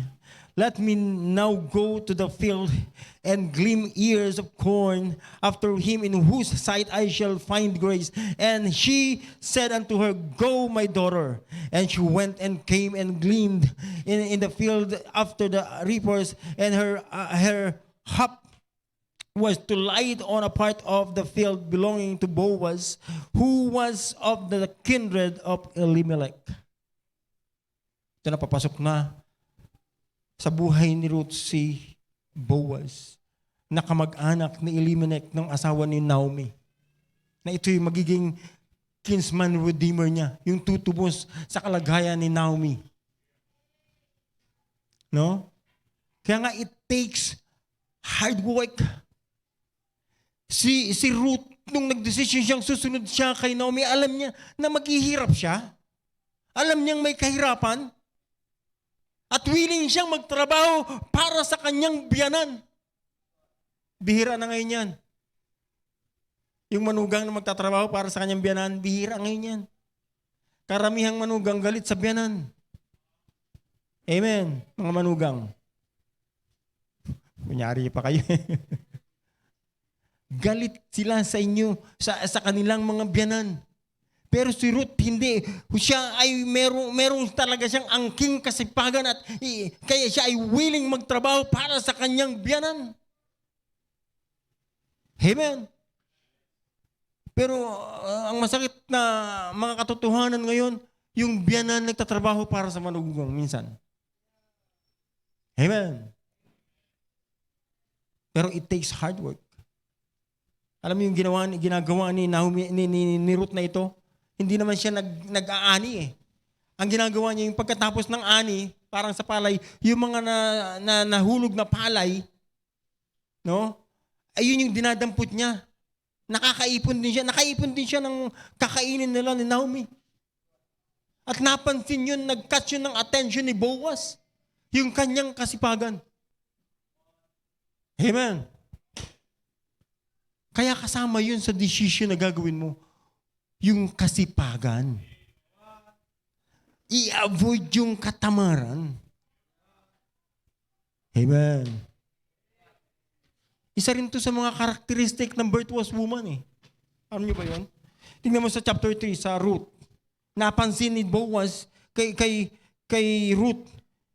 let me now go to the field and glean ears of corn after him in whose sight I shall find grace. And she said unto her, go, my daughter. And she went and came and gleaned in the field after the reapers, and her hap was to lie on a part of the field belonging to Boaz, who was of the kindred of Elimelech. Ito na, papasok na sa buhay ni Ruth si Boaz, na kamag-anak ni Elimelech ng asawa ni Naomi. Na ito yung magiging kinsman redeemer niya, yung tutubos sa kalagayan ni Naomi. No? Kaya nga, it takes hard work. Si Ruth, nung nagdesisyon siyang susunod siya kay Naomi, alam niya na maghihirap siya. Alam niyang may kahirapan. At willing siyang magtrabaho para sa kanyang biyanan. Bihira na ngayon yan. Yung manugang na magtatrabaho para sa kanyang biyanan, bihira ngayon yan. Karamihang manugang galit sa biyanan. Amen, mga manugang. Kunyari pa kayo. Galit sila sa inyo, sa kanilang mga biyanan. Pero si Ruth, hindi. Siya ay merong talaga siyang angking kasipagan at kaya siya ay willing magtrabaho para sa kanyang biyanan. Amen. Pero ang masakit na mga katotohanan ngayon, yung biyanan nagtatrabaho para sa manugang minsan. Amen. Pero it takes hard work. Alam mo yung ginagawa ni Naomi, ni Ruth na ito? Hindi naman siya nag-aani eh. Ang ginagawa niya, yung pagkatapos ng ani, parang sa palay, yung mga nahulog na palay, no? Ayun yung dinadampot niya. Nakakaipon din siya ng kakainin nila ni Naomi. At napansin yun, nag-catch yun ng attention ni Boaz. Yung kanyang kasipagan. Amen. Kaya kasama yun sa decision na gagawin mo. Yung kasipagan. I-avoid yung katamaran. Amen. Isa rin to sa mga karakteristik ng virtuous woman eh. Alam niyo ba yun? Tingnan mo sa chapter 3, sa Ruth. Napansin ni Boaz kay Ruth.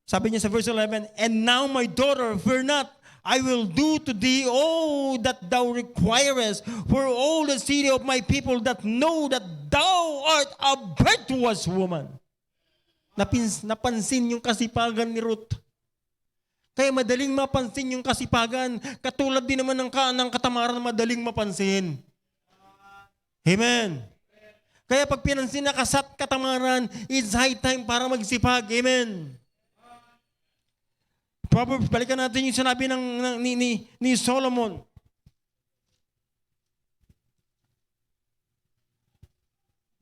Sabi niya sa verse 11, and now my daughter, fear not, I will do to thee all that thou requirest for all the city of my people that know that thou art a virtuous woman. Napansin yung kasipagan ni Ruth. Kaya madaling mapansin yung kasipagan. Katulad din naman ng katamaran, madaling mapansin. Amen. Kaya pag pinansin na katamaran, it's high time para magsipag. Amen. Proverbs, balikan natin yung sinabi ni Solomon.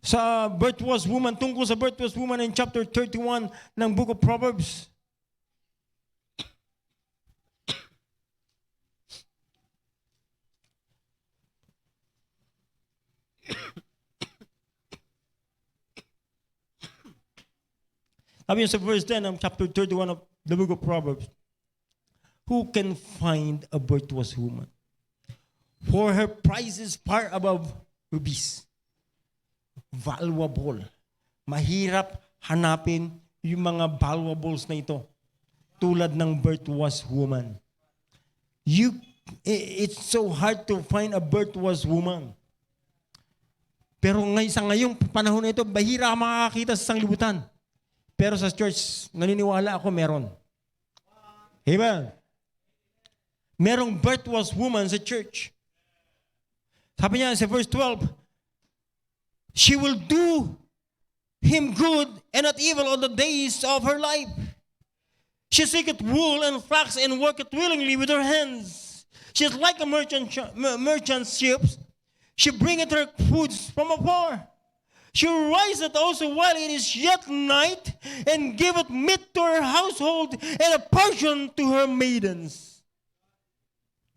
Sa virtuous woman, tungkol sa virtuous woman in chapter 31 ng book of Proverbs. Sabi niya sa verse 10 ng chapter 31 of the book of Proverbs, who can find a virtuous woman? For her price is far above rubies. Valuable. Mahirap hanapin yung mga valuables na ito. Tulad ng virtuous woman. It's so hard to find a virtuous woman. Pero sa ngayong panahon na ito, bahira makakakita sa sanglibutan. Pero sa church, naniniwala ako meron. Amen. Merong virtuous woman sa church. Sabi niya sa verse 12, she will do him good and not evil all the days of her life. She seeketh wool and flax and worketh willingly with her hands. She is like a merchant's ship. She bringeth her foods from afar. She riseth also while it is yet night, and giveth meat to her household, and a portion to her maidens.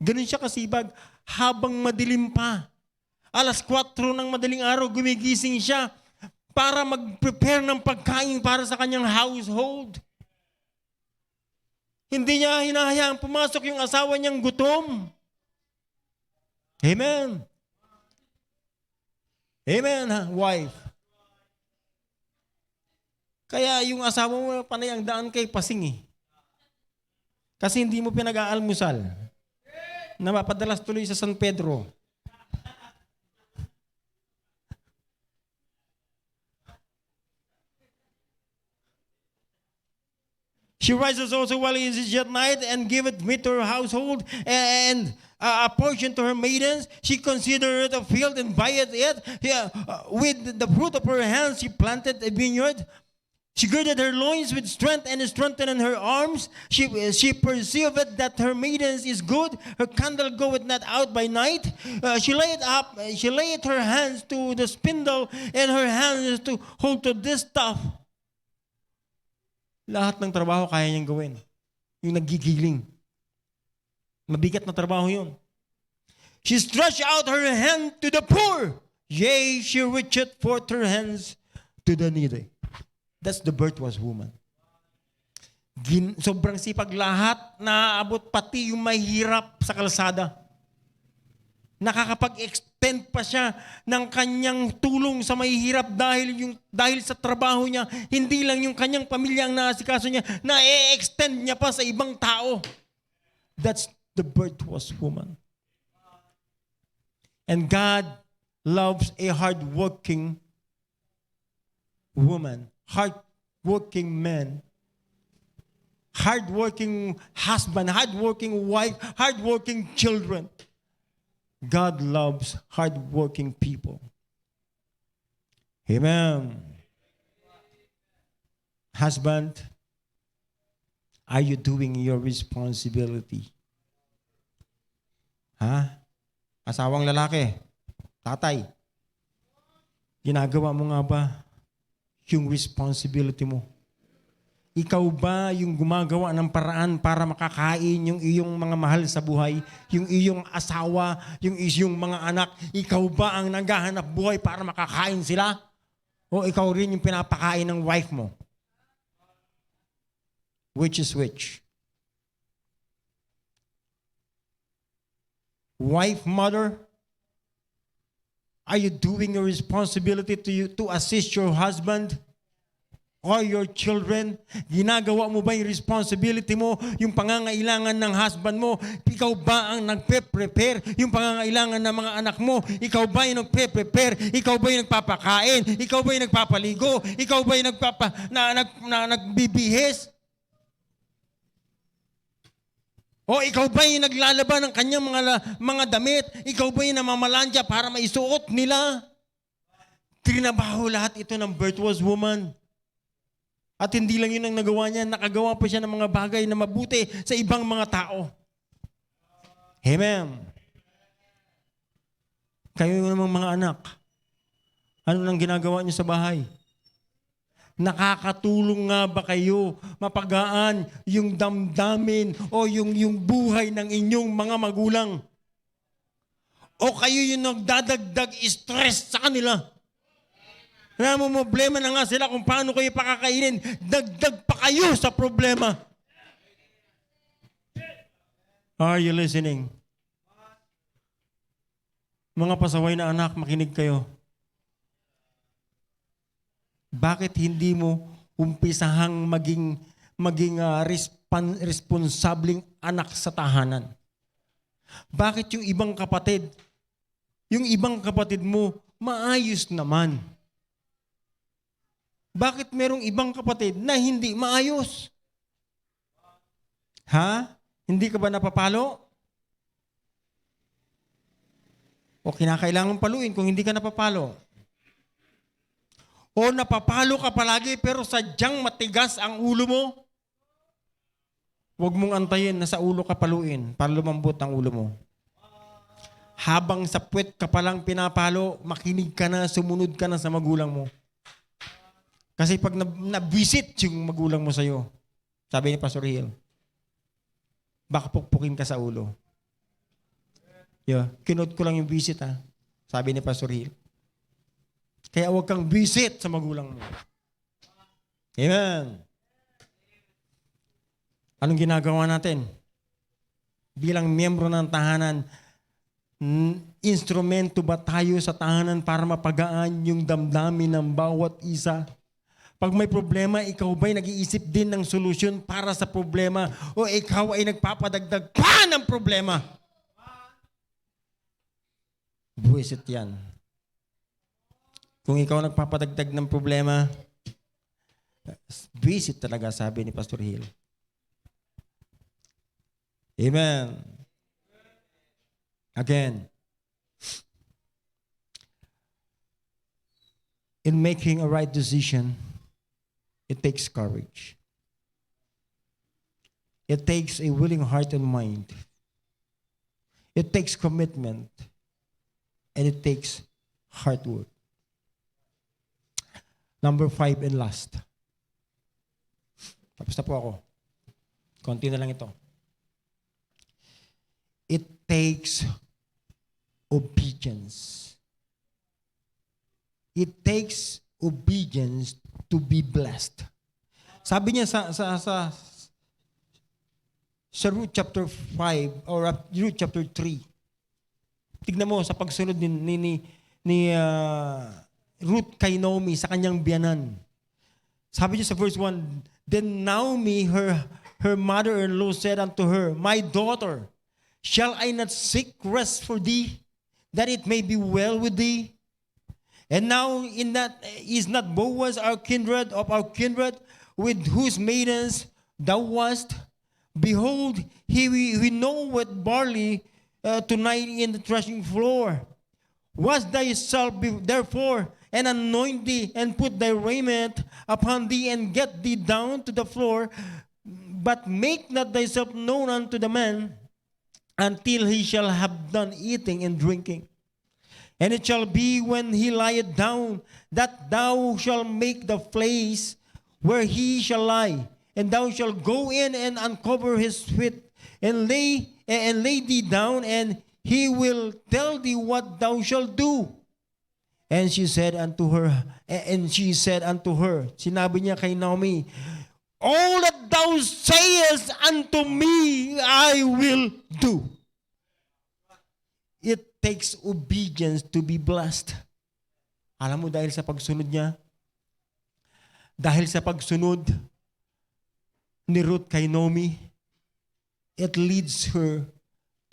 Ganun siya kasibag habang madilim pa. 4:00 ng madaling araw, gumigising siya para mag-prepare ng pagkain para sa kanyang household. Hindi niya hinahayaang pumasok yung asawa niyang gutom. Amen. Amen, ha, wife. Kaya yung asawa mo, panay ang daan kay pasing eh. Kasi hindi mo pinag-aalmusal. Na mapadalas tuloy sa San Pedro. She rises also while it is yet night, and giveth meat to her household, and a portion to her maidens. She considereth a field and buyeth it. With the fruit of her hands she planted a vineyard. She girded her loins with strength, and strengthened her arms. She perceiveth that her maidens is good. Her candle goeth not out by night. She layeth her hands to the spindle, and her hands to hold to this stuff. Lahat ng trabaho kaya niyang gawin. Yung naggigiling. Mabigat na trabaho yun. She stretched out her hand to the poor. Yea, she reacheth forth her hands to the needy. That's the virtuous woman. Sobrang sipag lahat, naaabot pati yung mahirap sa kalsada. Nakakapag-extend pa siya ng kanyang tulong sa mahihirap dahil sa trabaho niya. Hindi lang yung kanyang pamilya ang naasikaso niya, na-extend niya pa sa ibang tao. That's the virtuous woman. And God loves a hardworking woman, hardworking man, hardworking husband, hardworking wife, hardworking children. God loves hardworking people. Amen. Husband, are you doing your responsibility? Ha? Asawang lalaki, tatay, ginagawa mo nga ba yung responsibility mo? Ikaw ba yung gumagawa ng paraan para makakain yung iyong mga mahal sa buhay, yung iyong asawa, yung iyong mga anak? Ikaw ba ang naghahanap buhay para makakain sila? O ikaw rin yung pinapakain ng wife mo? Which is which? Wife, mother, are you doing your responsibility to assist your husband or your children? Ginagawa mo ba yung responsibility mo, yung pangangailangan ng husband mo? Ikaw ba ang nagpe-prepare yung pangangailangan ng mga anak mo? Ikaw ba yung nagpe-prepare? Ikaw ba yung nagpapakain? Ikaw ba yung nagpapaligo? Ikaw ba yung nagbibihis? O ikaw ba yung naglalaba ng kanyang mga damit? Ikaw ba yung namamalandya para maisuot nila? Trinabaho lahat ito ng virtuous woman. At hindi lang yun ang nagawa niya, nakagawa pa siya ng mga bagay na mabuti sa ibang mga tao. Amen. Kayo namang mga anak, ano nang ginagawa niyo sa bahay? Nakakatulong nga ba kayo mapagaan yung damdamin o yung buhay ng inyong mga magulang? O kayo yung nagdadagdag stress sa kanila? Problema na nga sila kung paano kayo pakakainin. Dagdag pa kayo sa problema. Are you listening? Mga pasaway na anak, makinig kayo. Bakit hindi mo umpisahang maging responsabling anak sa tahanan? Bakit yung ibang kapatid mo, maayos naman? Bakit merong ibang kapatid na hindi maayos? Ha? Hindi ka ba napapalo? O kinakailangan paluin kung hindi ka napapalo? O napapalo ka palagi pero sadyang matigas ang ulo mo? Huwag mong antayin na sa ulo ka paluin para lumambot ang ulo mo. habang sa puwet ka palang pinapalo, makinig ka na, sumunod ka na sa magulang mo. Kasi pag na-visit yung magulang mo sa'yo, sabi ni Pastor Hill, baka pukpukin ka sa ulo. Yeah. Kinote ko lang yung visit sabi ni Pastor Hill. Kaya huwag kang visit sa magulang mo. Amen. Anong ginagawa natin? Bilang miyembro ng tahanan, instrumento ba tayo sa tahanan para mapagaan yung damdamin ng bawat isa? Pag may problema, ikaw ba'y nag-iisip din ng solusyon para sa problema o ikaw ay nagpapadagdag pa ng problema? Buwisit yan. Kung ikaw nagpapadagdag ng problema, buwisit talaga, sabi ni Pastor Hill. Amen. Again, in making a right decision, it takes courage. It takes a willing heart and mind. It takes commitment. And it takes hard work. Number 5 and last. Tapos na po ako. Konti na lang ito. It takes obedience. It takes obedience to be blessed. Sabi niya sa Ruth chapter 5 or Ruth chapter 3. Tignan mo sa pagsunod ni Ruth kay Naomi sa kanyang biyanan. Sabi niya sa verse 1, Then Naomi, her mother-in-law, said unto her, My daughter, shall I not seek rest for thee, that it may be well with thee? And now in that is not Boaz our kindred of our kindred, with whose maidens thou wast? Behold, we know what barley tonight in the threshing floor. Wash thyself therefore, and anoint thee, and put thy raiment upon thee, and get thee down to the floor, but make not thyself known unto the man, until he shall have done eating and drinking. And it shall be when he lieth down, that thou shalt make the place where he shall lie, and thou shalt go in and uncover his feet, and lay thee down, and he will tell thee what thou shalt do. And she said unto her, sinabi niya kay Naomi, All that thou sayest unto me, I will do. It takes obedience to be blessed. Alam mo, dahil sa pagsunod niya, dahil sa pagsunod ni Ruth kay Naomi, it leads her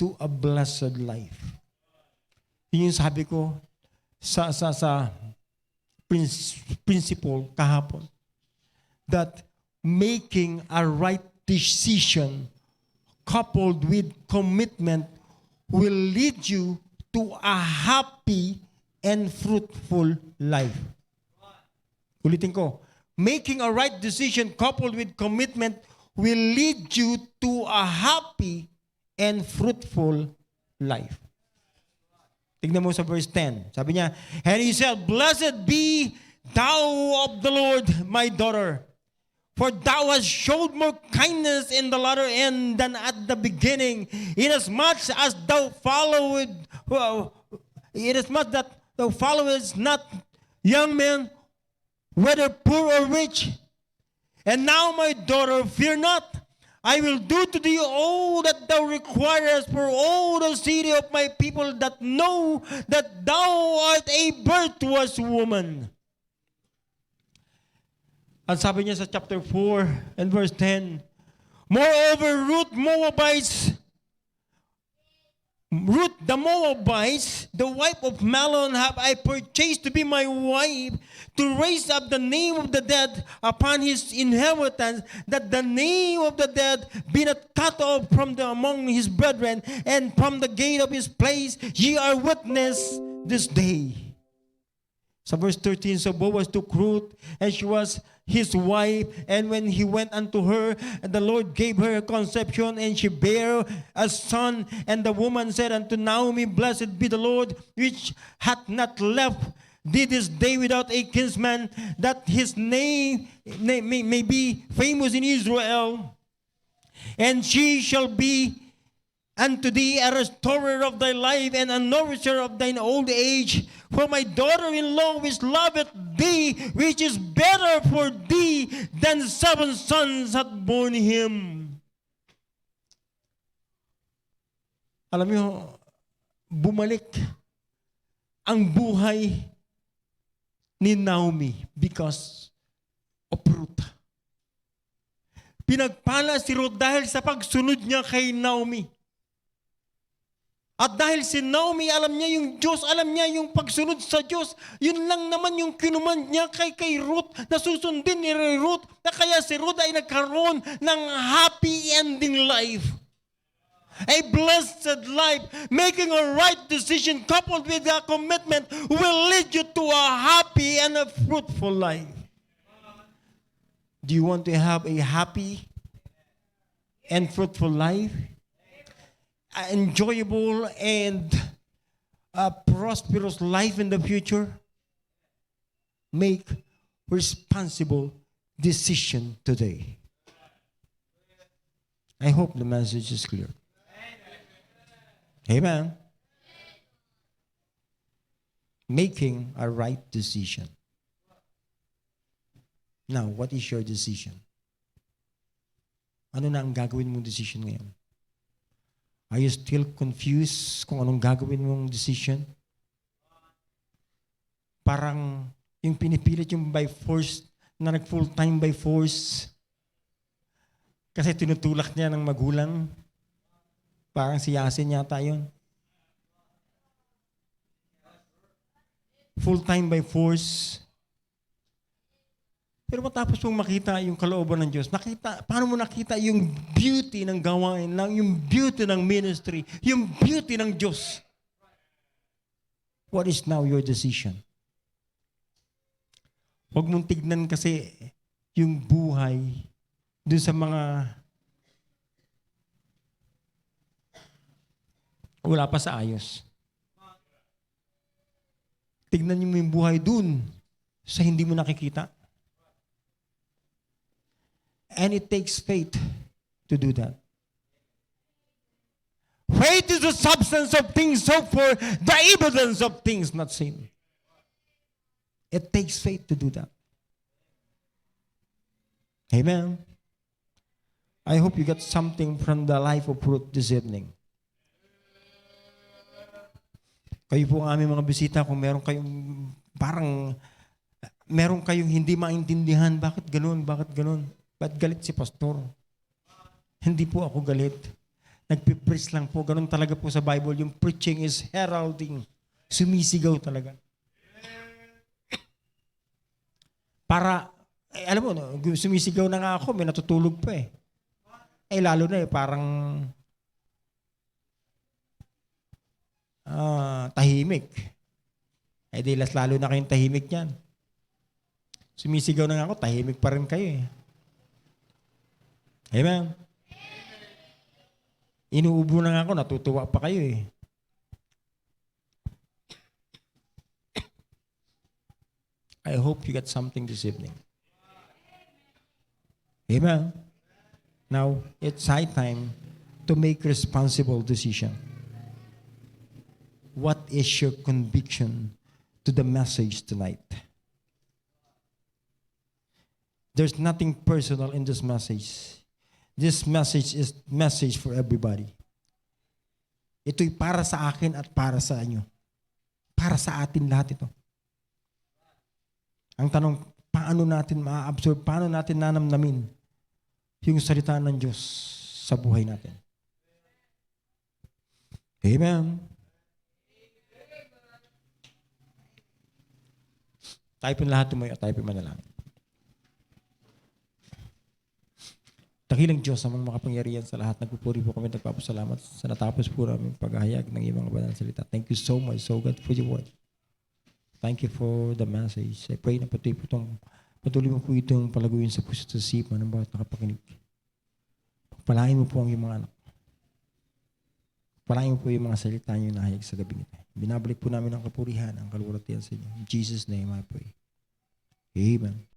to a blessed life. Yun yung sabi ko sa principle kahapon, that making a right decision coupled with commitment will lead you to a happy and fruitful life. Ulitin ko, making a right decision coupled with commitment will lead you to a happy and fruitful life. Tignan mo sa verse 10. Sabi niya, And he said, Blessed be thou of the Lord, my daughter, for thou hast showed more kindness in the latter end than at the beginning, inasmuch as thou followest not young men, whether poor or rich. And now, my daughter, fear not. I will do to thee all that thou requirest for all the city of my people, that know that thou art a virtuous woman. At sabi niya sa chapter 4 and verse 10, Moreover, Ruth the Moabites, the wife of Mahlon, have I purchased to be my wife, to raise up the name of the dead upon his inheritance, that the name of the dead be not cut off from among his brethren, and from the gate of his place ye are witness this day. Sa verse 13, so Boaz took Ruth, and she was his wife. And when he went unto her, and the Lord gave her a conception, and she bare a son. And the woman said unto Naomi, Blessed be the Lord, which hath not left thee this day without a kinsman, that his name may be famous in Israel. And she shall be unto thee a restorer of thy life, and a nourisher of thine old age. For my daughter-in-law which loveth thee, which is better for thee than 7 sons hath borne him. Alam niyo, bumalik ang buhay ni Naomi because of Ruth. Pinagpala si Ruth dahil sa pagsunod niya kay Naomi. At dahil si Naomi, alam niya yung Diyos, alam niya yung pagsunod sa Diyos, yun lang naman yung kinumand niya kay Ruth, na susundin ni Ruth, na kaya si Ruth ay nagkaroon ng happy ending life. A blessed life, making a right decision coupled with a commitment will lead you to a happy and a fruitful life. Do you want to have a happy and fruitful life? Enjoyable and a prosperous life in the future? Make responsible decision today. I hope the message is clear. Amen. Making a right decision. Now, what is your decision? Ano na ang gagawin mong decision ngayon? Are you still confused kung anong gagawin mong decision? Parang yung pinipilit yung by force, na nag-full time by force. Kasi tinutulak niya ng magulang. Parang si Yasin yata yun. Full time by force. Pero matapos mong makita yung kalooban ng Diyos, paano mo nakita yung beauty ng gawain, yung beauty ng ministry, yung beauty ng Diyos? What is now your decision? Huwag mong tignan kasi yung buhay dun sa mga wala pa sa ayos. Tignan mo yung buhay dun sa hindi mo nakikita. And it takes faith to do that. Faith is the substance of things hoped for, the evidence of things not seen. It takes faith to do that. Amen. I hope you got something from the life of Ruth this evening. Kayo po ang aming mga bisita, kung meron kayong hindi maintindihan, bakit ganun? Ba't galit si pastor? Hindi po ako galit. Nagpipreach lang po. Ganun talaga po sa Bible. Yung preaching is heralding. Sumisigaw talaga. Para, alam mo, sumisigaw na nga ako, may natutulog pa eh. Lalo na parang tahimik. Di lalo na kayong tahimik yan. Sumisigaw na nga ako, tahimik pa rin kayo eh. Amen. Inuubo na nga ako, natutuwa pa kayo eh. I hope you got something this evening. Amen. Now, it's high time to make responsible decision. What is your conviction to the message tonight? There's nothing personal in this message. This message is message for everybody. Ito'y para sa akin at para sa inyo. Para sa atin lahat ito. Ang tanong, paano natin ma-absorb, paano natin nanamnamin yung salita ng Diyos sa buhay natin? Amen. Tayo po lahat tumayo at tayo po manalangin. Dakilang Diyos, amang makapangyarihan sa lahat, nagpupuri po kami, nagpapasalamat sa natapos po namin paghahayag ng iyong mga banal na salita. Thank you so much, so God, for your word. Thank you for the message. I pray na patuloy mo po itong palaguin sa puso at sa isipan ng bawat nakapakinig. Palain mo po ang iyong mga anak. Palain mo po yung mga salita niyo na hayag sa gabi ito. Binabalik po namin ang kapurihan, ang kaluwalhatian sa inyo. In Jesus' name I pray. Amen.